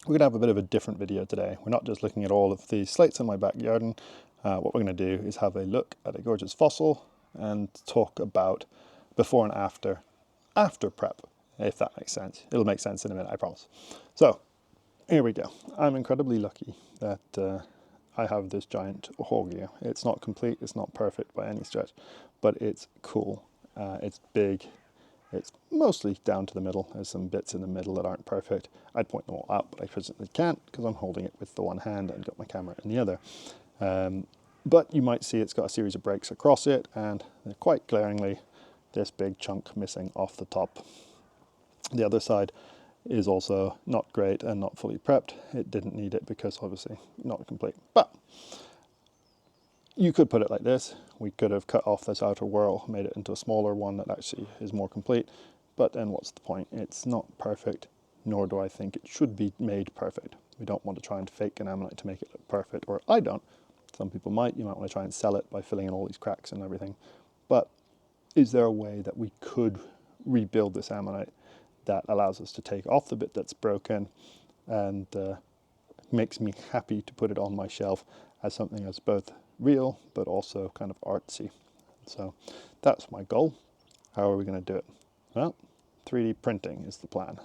We're going to have a bit of a different video today. We're not just looking at all of the slates in my backyard. What we're going to do is have a look at a gorgeous fossil and talk about before and after prep, if that makes sense. It'll make sense in a minute, I promise. So here we go. I'm incredibly lucky that I have this giant hog here. It's not complete, it's not perfect by any stretch, but it's cool. It's big. It's mostly down to the middle. There's some bits in the middle that aren't perfect. I'd point them all out, but I physically can't because I'm holding it with the one hand and got my camera in the other. But you might see it's got a series of breaks across it, and they're quite glaringly this big chunk missing off the top. The other side is also not great and not fully prepped. It didn't need it because obviously not complete. But you could put it like this. We could have cut off this outer whorl, made it into a smaller one that actually is more complete. But then what's the point? It's not perfect, nor do I think it should be made perfect. We don't want to try and fake an ammonite to make it look perfect, or I don't. Some people might. You might want to try and sell it by filling in all these cracks and everything. But is there a way that we could rebuild this ammonite that allows us to take off the bit that's broken and makes me happy to put it on my shelf as something that's both real but also kind of artsy? So that's my goal. How are we going to do it? Well, 3D printing is the plan.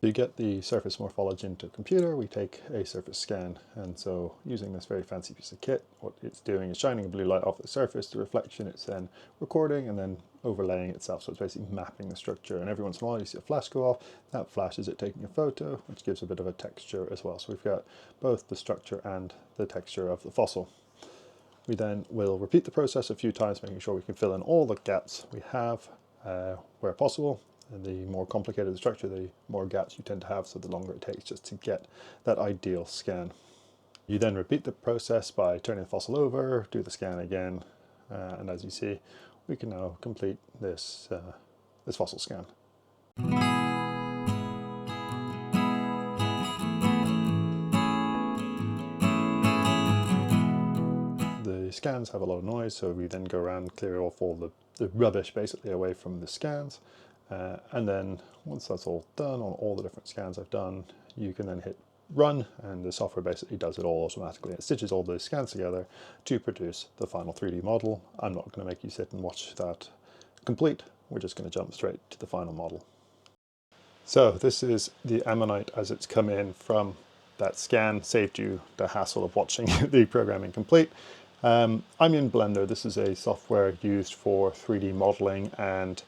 To get the surface morphology into a computer, we take a surface scan, and so using this very fancy piece of kit, what it's doing is shining a blue light off the surface. The reflection it's then recording and then overlaying itself, so it's basically mapping the structure, and every once in a while you see a flash go off. That flash is it taking a photo, which gives a bit of a texture as well. So we've got both the structure and the texture of the fossil. We then will repeat the process a few times, making sure we can fill in all the gaps we have where possible. And the more complicated the structure, the more gaps you tend to have, so the longer it takes just to get that ideal scan. You then repeat the process by turning the fossil over, do the scan again, and as you see, we can now complete this, this fossil scan. The scans have a lot of noise, so we then go around, clear off all the rubbish basically away from the scans. And then once that's all done on all the different scans I've done, you can then hit run, and the software basically does it all automatically. It stitches all those scans together to produce the final 3D model. I'm not going to make you sit and watch that complete. We're just going to jump straight to the final model. So this is the ammonite as it's come in from that scan. Saved you the hassle of watching the programming complete. I'm in Blender. This is a software used for 3D modeling and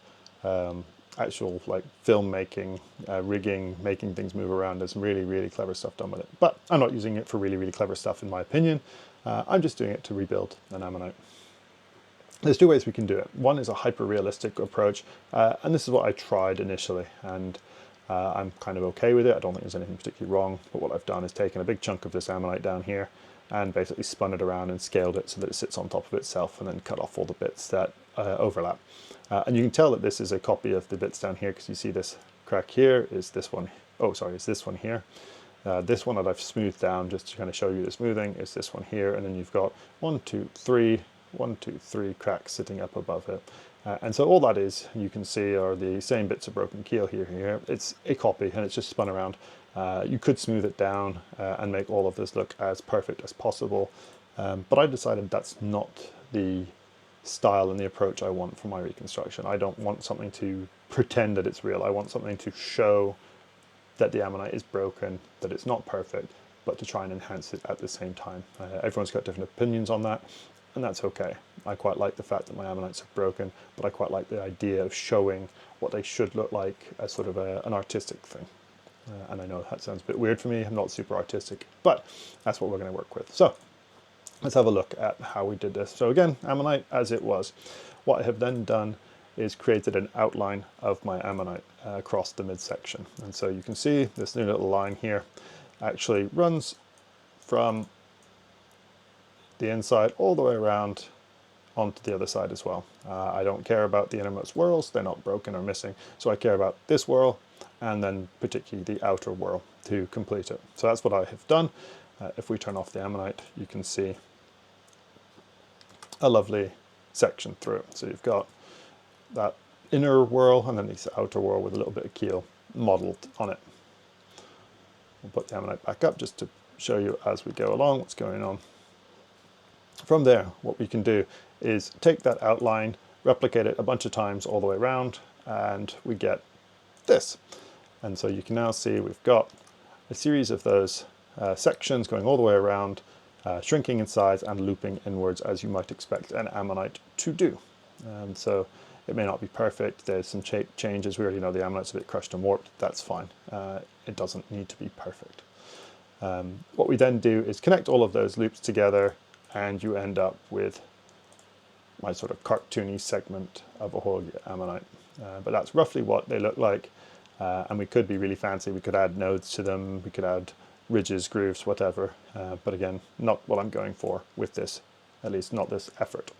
actual like filmmaking, rigging, making things move around. There's some really, really clever stuff done with it. But I'm not using it for really, really clever stuff in my opinion. I'm just doing it to rebuild an ammonite. There's two ways we can do it. One is a hyper-realistic approach, and this is what I tried initially, and I'm kind of okay with it. I don't think there's anything particularly wrong, but what I've done is taken a big chunk of this ammonite down here and basically spun it around and scaled it so that it sits on top of itself, and then cut off all the bits that overlap. And you can tell that this is a copy of the bits down here because you see this crack here is this one. Oh, sorry, it's this one here. This one that I've smoothed down just to kind of show you the smoothing is this one here, and then you've got 1, 2, 3 cracks sitting up above it. And so all that is, you can see, are the same bits of broken keel here. It's a copy and it's just spun around. You could smooth it down and make all of this look as perfect as possible. But I decided that's not the style and the approach I want for my reconstruction. I don't want something to pretend that it's real. I want something to show that the ammonite is broken, that it's not perfect, but to try and enhance it at the same time. Everyone's got different opinions on that, and that's okay. I quite like the fact that my ammonites are broken, but I quite like the idea of showing what they should look like as sort of an artistic thing. And I know that sounds a bit weird for me. I'm not super artistic, but that's what we're going to work with. So let's have a look at how we did this. So again, ammonite as it was. What I have then done is created an outline of my ammonite across the midsection. And so you can see this new little line here actually runs from the inside all the way around onto the other side as well. I don't care about the innermost whorls, they're not broken or missing. So I care about this whorl and then particularly the outer whorl to complete it. So that's what I have done. If we turn off the ammonite, you can see a lovely section through it. So you've got that inner whorl and then this outer whorl with a little bit of keel modeled on it. I'll put the ammonite back up just to show you as we go along what's going on. From there, what we can do is take that outline, replicate it a bunch of times all the way around, and we get this. And so you can now see we've got a series of those sections going all the way around, shrinking in size and looping inwards as you might expect an ammonite to do. And so it may not be perfect. There's some shape changes. We already know the ammonite's a bit crushed and warped. That's fine. It doesn't need to be perfect. What we then do is connect all of those loops together, and you end up with my sort of cartoony segment of a whole ammonite. But that's roughly what they look like. And we could be really fancy. We could add nodes to them. We could add ridges, grooves, whatever. But again, not what I'm going for with this, at least not this effort.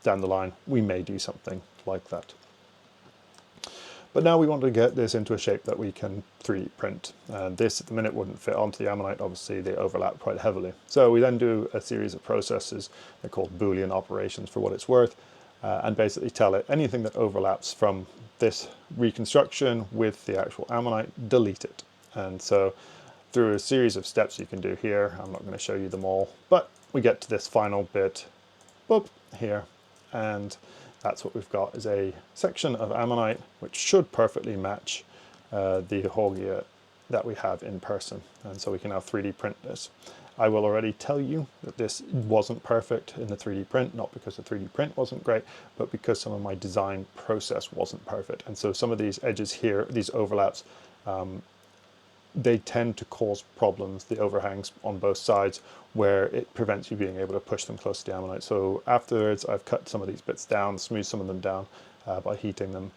Down the line, we may do something like that. But now we want to get this into a shape that we can 3D print. This at the minute wouldn't fit onto the ammonite. Obviously, they overlap quite heavily. So we then do a series of processes. They're called Boolean operations for what it's worth. And basically tell it anything that overlaps from this reconstruction with the actual ammonite, delete it. And so through a series of steps you can do here, I'm not going to show you them all, but we get to this final bit, boop, here, and that's what we've got, is a section of ammonite which should perfectly match the Horgia that we have in person. And so we can now 3D print this. I will already tell you that this wasn't perfect in the 3D print, not because the 3D print wasn't great, but because some of my design process wasn't perfect. And so some of these edges here, these overlaps, they tend to cause problems, the overhangs on both sides, where it prevents you being able to push them close to the ammonite. So afterwards, I've cut some of these bits down, smoothed some of them down by heating them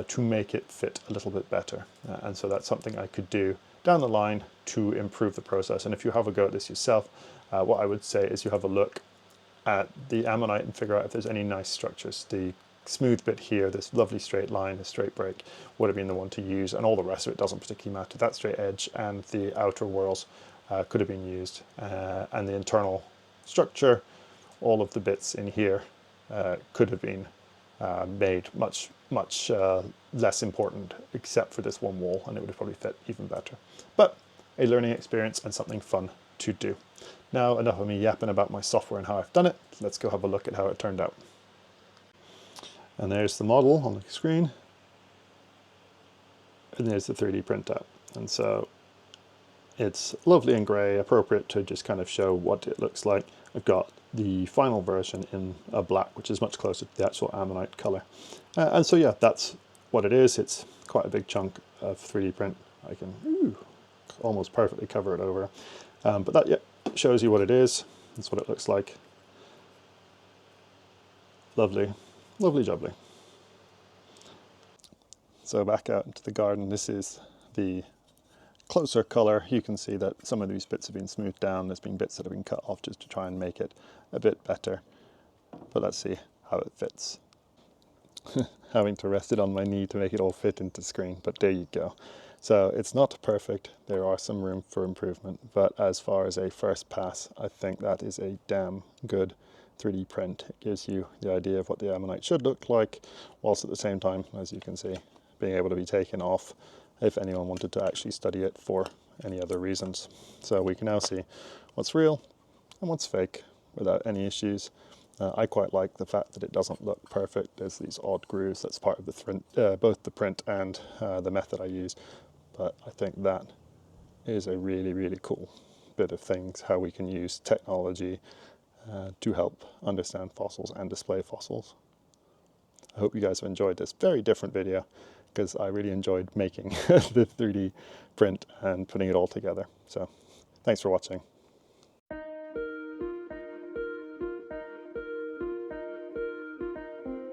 to make it fit a little bit better. And so that's something I could do down the line to improve the process. And if you have a go at this yourself, what I would say is you have a look at the ammonite and figure out if there's any nice structures. The smooth bit here, this lovely straight line, the straight break, would have been the one to use, and all the rest of it doesn't particularly matter. That straight edge and the outer whorls could have been used, and the internal structure, all of the bits in here could have been made much less important, except for this one wall, and it would have probably fit even better. But a learning experience and something fun to do. Now, enough of me yapping about my software and how I've done it. Let's go have a look at how it turned out. And there's the model on the screen, and there's the 3D printout. And so it's lovely and grey, appropriate to just kind of show what it looks like. I've got the final version in a black, which is much closer to the actual ammonite color. And so yeah, that's what it is. It's quite a big chunk of 3D print. I can almost perfectly cover it over. But that, yeah, shows you what it is. That's what it looks like. Lovely. Lovely jubbly. So back out into the garden, this is the closer color. You can see that some of these bits have been smoothed down. There's been bits that have been cut off just to try and make it a bit better. But let's see how it fits. Having to rest it on my knee to make it all fit into screen, but there you go. So it's not perfect. There are some room for improvement, but as far as a first pass, I think that is a damn good 3D print. It gives you the idea of what the ammonite should look like, whilst at the same time, as you can see, being able to be taken off if anyone wanted to actually study it for any other reasons. So we can now see what's real and what's fake without any issues. I quite like the fact that it doesn't look perfect. There's these odd grooves. That's part of the both the print and the method I use. But I think that is a really, really cool bit of things, how we can use technology to help understand fossils and display fossils. I hope you guys have enjoyed this very different video, because I really enjoyed making the 3D print and putting it all together. So thanks for watching.